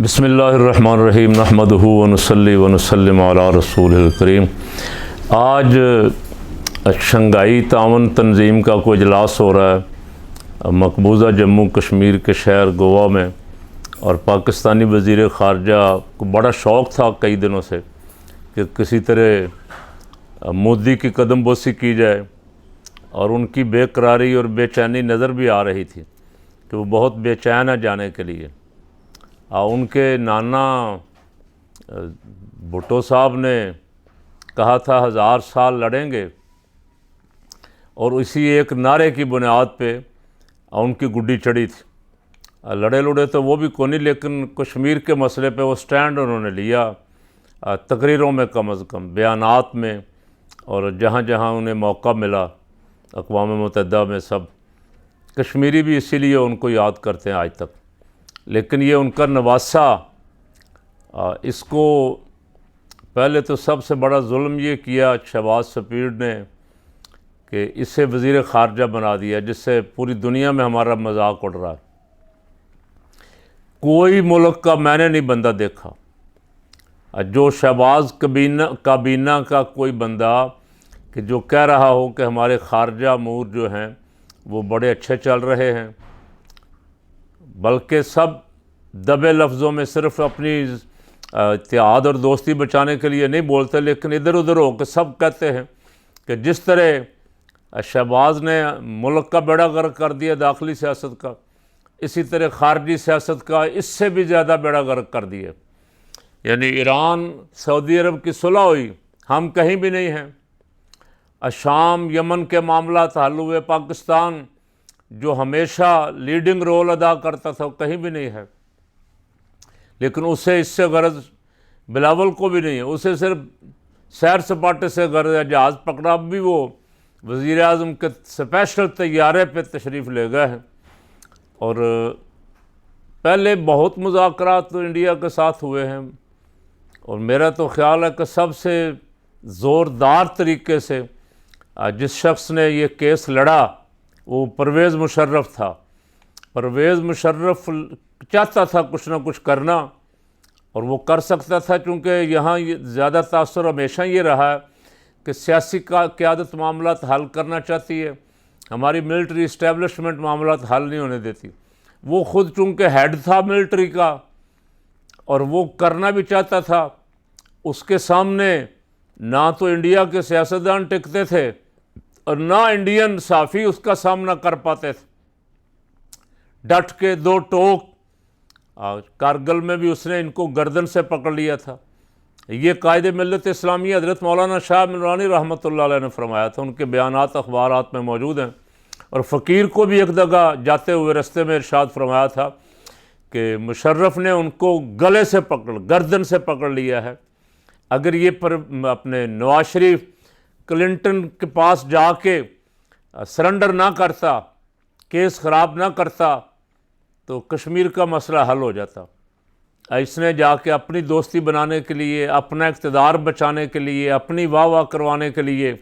بسم اللہ الرحمن الرحیم نحمدہ ونصلی ونسلم علی رسول الکریم۔ آج شنگھائی تعاون تنظیم کا کوئی اجلاس ہو رہا ہے مقبوضہ جموں کشمیر کے شہر گوا میں، اور پاکستانی وزیر خارجہ کو بڑا شوق تھا کئی دنوں سے کہ کسی طرح مودی کی قدم بوسی کی جائے، اور ان کی بے قراری اور بے چینی نظر بھی آ رہی تھی کہ وہ بہت بے چین ہے جانے کے لیے۔ ان کے نانا بھٹو صاحب نے کہا تھا 1000 سال لڑیں گے، اور اسی ایک نعرے کی بنیاد پہ ان کی گڈی چڑھی تھی۔ لڑے لڑے تو وہ بھی کونی، لیکن کشمیر کے مسئلے پہ وہ سٹینڈ انہوں نے لیا، تقریروں میں کم از کم، بیانات میں، اور جہاں جہاں انہیں موقع ملا اقوام متحدہ میں سب۔ کشمیری بھی اسی لیے ان کو یاد کرتے ہیں آج تک۔ لیکن یہ ان کا نواسہ، اس کو پہلے تو سب سے بڑا ظلم یہ کیا شہباز سپیر نے کہ اسے وزیر خارجہ بنا دیا، جس سے پوری دنیا میں ہمارا مذاق اڑ رہا ہے۔ کوئی ملک کا میں نے نہیں بندہ دیکھا جو شہباز کابینہ کا کوئی بندہ کہ جو کہہ رہا ہو کہ ہمارے خارجہ امور جو ہیں وہ بڑے اچھے چل رہے ہیں، بلکہ سب دبے لفظوں میں صرف اپنی اتحاد اور دوستی بچانے کے لیے نہیں بولتے، لیکن ادھر ادھر ہو کے سب کہتے ہیں کہ جس طرح شہباز نے ملک کا بیڑا غرق کر دیا داخلی سیاست کا، اسی طرح خارجی سیاست کا اس سے بھی زیادہ بیڑا غرق کر دیا۔ یعنی ایران سعودی عرب کی صلح ہوئی، ہم کہیں بھی نہیں ہیں۔ شام یمن کے معاملات حل ہوئے، پاکستان جو ہمیشہ لیڈنگ رول ادا کرتا تھا وہ کہیں بھی نہیں ہے۔ لیکن اسے اس سے غرض بلاول کو بھی نہیں ہے، اسے صرف سیر سپاٹے سے غرض ہے، جہاز پکڑا۔ اب بھی وہ وزیر اعظم کے اسپیشل طیارے پہ تشریف لے گئے ہیں، اور پہلے بہت مذاکرات تو انڈیا کے ساتھ ہوئے ہیں، اور میرا تو خیال ہے کہ سب سے زوردار طریقے سے جس شخص نے یہ کیس لڑا وہ پرویز مشرف تھا۔ پرویز مشرف چاہتا تھا کچھ نہ کچھ کرنا، اور وہ کر سکتا تھا، چونکہ یہاں زیادہ تاثر ہمیشہ یہ رہا ہے کہ سیاسی قیادت معاملات حل کرنا چاہتی ہے، ہماری ملٹری اسٹیبلشمنٹ معاملات حل نہیں ہونے دیتی۔ وہ خود چونکہ ہیڈ تھا ملٹری کا اور وہ کرنا بھی چاہتا تھا، اس کے سامنے نہ تو انڈیا کے سیاستدان ٹکتے تھے اور نہ انڈین صحافی اس کا سامنا کر پاتے تھے۔ ڈٹ کے دو ٹوک، کارگل میں بھی اس نے ان کو گردن سے پکڑ لیا تھا۔ یہ قائد ملت اسلامیہ حضرت مولانا شاہ نورانی رحمۃ اللہ علیہ نے فرمایا تھا، ان کے بیانات اخبارات میں موجود ہیں۔ اور فقیر کو بھی ایک جگہ جاتے ہوئے رستے میں ارشاد فرمایا تھا کہ مشرف نے ان کو گلے سے گردن سے پکڑ لیا ہے۔ اگر یہ اپنے نواز شریف کلنٹن کے پاس جا کے سرنڈر نہ کرتا، کیس خراب نہ کرتا، تو کشمیر کا مسئلہ حل ہو جاتا۔ اس نے جا کے اپنی دوستی بنانے کے لیے، اپنا اقتدار بچانے کے لیے، اپنی واہ واہ کروانے کے لیے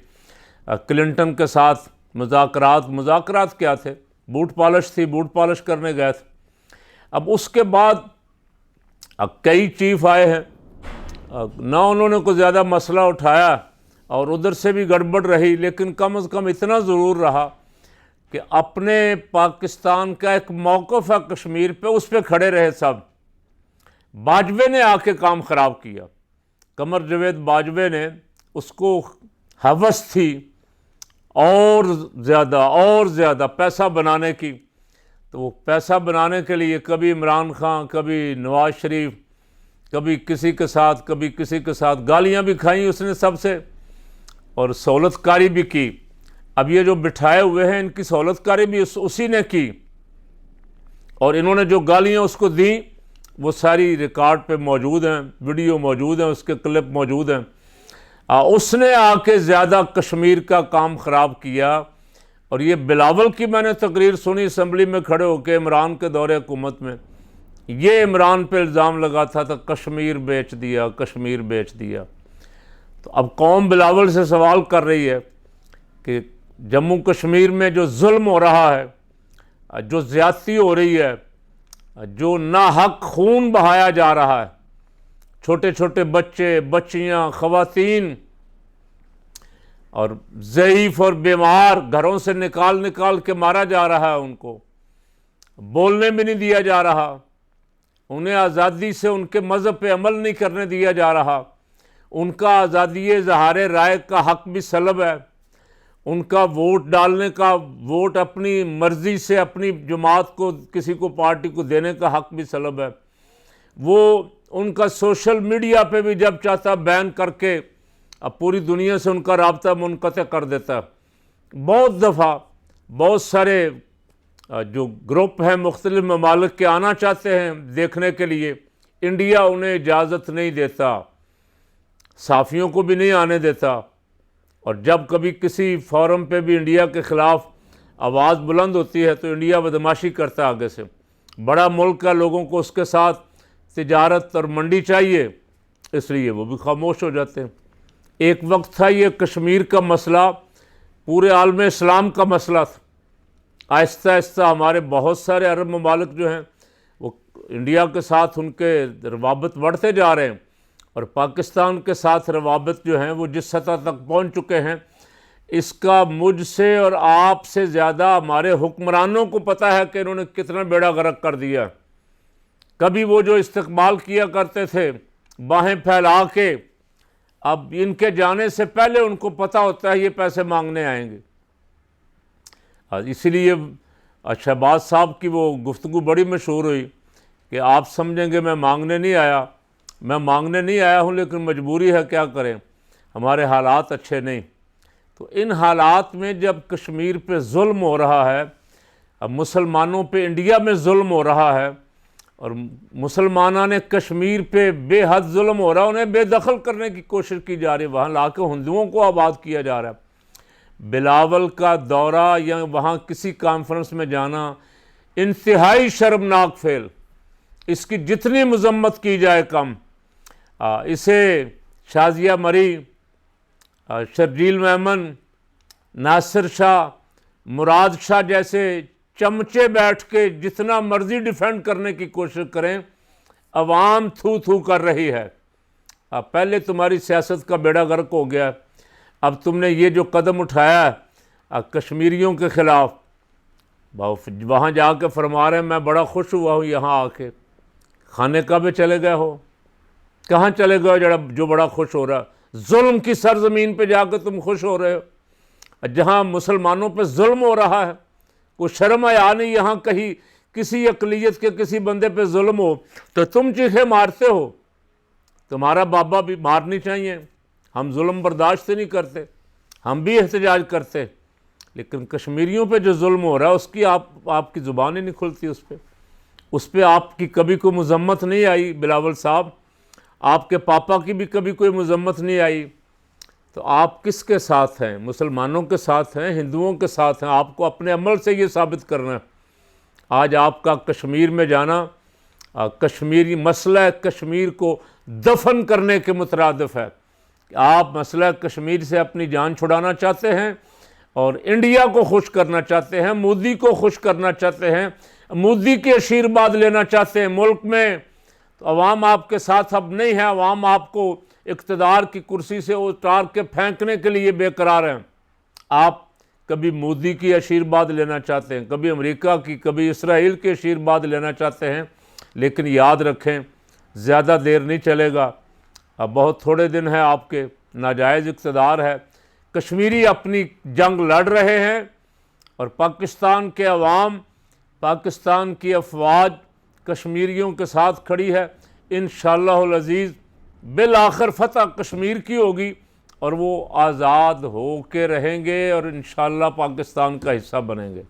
کلنٹن کے ساتھ مذاکرات کیا تھے؟ بوٹ پالش تھی، بوٹ پالش کرنے گئے تھے۔ اب اس کے بعد کئی چیف آئے ہیں، نہ انہوں نے کوئی زیادہ مسئلہ اٹھایا اور ادھر سے بھی گڑبڑ رہی، لیکن کم از کم اتنا ضرور رہا کہ اپنے پاکستان کا ایک موقف ہے کشمیر پہ، اس پہ کھڑے رہے سب۔ باجوے نے آ کے کام خراب کیا، قمر جاوید باجوے نے، اس کو ہوس تھی اور زیادہ پیسہ بنانے کی، تو وہ پیسہ بنانے کے لیے کبھی عمران خان، کبھی نواز شریف، کبھی کسی کے ساتھ، کبھی کسی کے ساتھ، گالیاں بھی کھائیں اس نے سب سے، اور سہولت کاری بھی کی۔ اب یہ جو بٹھائے ہوئے ہیں ان کی سہولت کاری بھی اسی نے کی، اور انہوں نے جو گالیاں اس کو دیں وہ ساری ریکارڈ پہ موجود ہیں، ویڈیو موجود ہیں، اس کے کلپ موجود ہیں۔ اس نے آ کے زیادہ کشمیر کا کام خراب کیا۔ اور یہ بلاول کی میں نے تقریر سنی اسمبلی میں کھڑے ہو کے عمران کے دور حکومت میں، یہ عمران پہ الزام لگاتا تھا کشمیر بیچ دیا، کشمیر بیچ دیا۔ تو اب قوم بلاول سے سوال کر رہی ہے کہ جموں کشمیر میں جو ظلم ہو رہا ہے، جو زیادتی ہو رہی ہے، جو ناحق خون بہایا جا رہا ہے، چھوٹے چھوٹے بچے، بچیاں، خواتین اور ضعیف اور بیمار گھروں سے نکال نکال کے مارا جا رہا ہے، ان کو بولنے بھی نہیں دیا جا رہا، انہیں آزادی سے ان کے مذہب پہ عمل نہیں کرنے دیا جا رہا، ان کا آزادی اظہار رائے کا حق بھی سلب ہے، ان کا ووٹ ڈالنے کا، ووٹ اپنی مرضی سے اپنی جماعت کو، کسی کو پارٹی کو دینے کا حق بھی سلب ہے، وہ ان کا سوشل میڈیا پہ بھی جب چاہتا بین کر کے اب پوری دنیا سے ان کا رابطہ منقطع کر دیتا ہے۔ بہت دفعہ بہت سارے جو گروپ ہیں مختلف ممالک کے آنا چاہتے ہیں دیکھنے کے لیے، انڈیا انہیں اجازت نہیں دیتا، صحافیوں کو بھی نہیں آنے دیتا، اور جب کبھی کسی فورم پہ بھی انڈیا کے خلاف آواز بلند ہوتی ہے تو انڈیا بدماشی کرتا ہے آگے سے، بڑا ملک ہے، لوگوں کو اس کے ساتھ تجارت اور منڈی چاہیے، اس لیے وہ بھی خاموش ہو جاتے ہیں۔ ایک وقت تھا یہ کشمیر کا مسئلہ پورے عالم اسلام کا مسئلہ تھا، آہستہ آہستہ ہمارے بہت سارے عرب ممالک جو ہیں وہ انڈیا کے ساتھ ان کے روابط بڑھتے جا رہے ہیں، اور پاکستان کے ساتھ روابط جو ہیں وہ جس سطح تک پہنچ چکے ہیں، اس کا مجھ سے اور آپ سے زیادہ ہمارے حکمرانوں کو پتہ ہے کہ انہوں نے کتنا بیڑا غرق کر دیا۔ کبھی وہ جو استقبال کیا کرتے تھے باہیں پھیلا کے، اب ان کے جانے سے پہلے ان کو پتہ ہوتا ہے یہ پیسے مانگنے آئیں گے۔ اسی لیے شہباز صاحب کی وہ گفتگو بڑی مشہور ہوئی کہ آپ سمجھیں گے میں مانگنے نہیں آیا، میں مانگنے نہیں آیا ہوں لیکن مجبوری ہے، کیا کریں، ہمارے حالات اچھے نہیں۔ تو ان حالات میں جب کشمیر پہ ظلم ہو رہا ہے، اب مسلمانوں پہ انڈیا میں ظلم ہو رہا ہے، اور مسلمانوں نے کشمیر پہ بے حد ظلم ہو رہا ہے، انہیں بے دخل کرنے کی کوشش کی جا رہی ہے، وہاں لا کے ہندوؤں کو آباد کیا جا رہا ہے۔ بلاول کا دورہ یا وہاں کسی کانفرنس میں جانا انتہائی شرمناک فعل، اس کی جتنی مذمت کی جائے کم۔ اسے شازیہ مری، شرجیل میمن، ناصر شاہ، مراد شاہ جیسے چمچے بیٹھ کے جتنا مرضی ڈیفینڈ کرنے کی کوشش کریں، عوام تھو تھو کر رہی ہے۔ پہلے تمہاری سیاست کا بیڑا غرق ہو گیا، اب تم نے یہ جو قدم اٹھایا ہے کشمیریوں کے خلاف، وہاں جا کے فرما رہے ہیں میں بڑا خوش ہوا ہوں یہاں آ کے۔ خانے کعبے چلے گئے ہو؟ کہاں چلے گئے ہو جو بڑا خوش ہو رہا ہے؟ ظلم کی سرزمین پہ جا کے تم خوش ہو رہے ہو، جہاں مسلمانوں پہ ظلم ہو رہا ہے، کوئی شرم حیا نہیں، یہاں کہیں کسی اقلیت کے کسی بندے پہ ظلم ہو تو تم چیخے مارتے ہو۔ تمہارا بابا بھی مارنی چاہیے، ہم ظلم برداشت نہیں کرتے، ہم بھی احتجاج کرتے، لیکن کشمیریوں پہ جو ظلم ہو رہا ہے اس کی آپ کی زبان ہی نہیں کھلتی، اس پہ آپ کی کبھی کوئی مذمت نہیں آئی۔ بلاول صاحب، آپ کے پاپا کی بھی کبھی کوئی مذمت نہیں آئی، تو آپ کس کے ساتھ ہیں؟ مسلمانوں کے ساتھ ہیں، ہندوؤں کے ساتھ ہیں؟ آپ کو اپنے عمل سے یہ ثابت کرنا ہے۔ آج آپ کا کشمیر میں جانا کشمیری مسئلہ کشمیر کو دفن کرنے کے مترادف ہے۔ آپ مسئلہ کشمیر سے اپنی جان چھڑانا چاہتے ہیں اور انڈیا کو خوش کرنا چاہتے ہیں، مودی کو خوش کرنا چاہتے ہیں، مودی کے آشیرواد لینا چاہتے ہیں ملک میں، تو عوام آپ کے ساتھ اب نہیں ہے، عوام آپ کو اقتدار کی کرسی سے اتار کے پھینکنے کے لیے بے قرار ہیں۔ آپ کبھی مودی کی آشیرواد لینا چاہتے ہیں، کبھی امریکہ کی، کبھی اسرائیل کے آشیرواد لینا چاہتے ہیں، لیکن یاد رکھیں زیادہ دیر نہیں چلے گا، اب بہت تھوڑے دن ہیں آپ کے، ناجائز اقتدار ہے، کشمیری اپنی جنگ لڑ رہے ہیں، اور پاکستان کے عوام، پاکستان کی افواج کشمیریوں کے ساتھ کھڑی ہے۔ انشاءاللہ العزیز بالآخر فتح کشمیر کی ہوگی اور وہ آزاد ہو کے رہیں گے اور انشاءاللہ پاکستان کا حصہ بنیں گے۔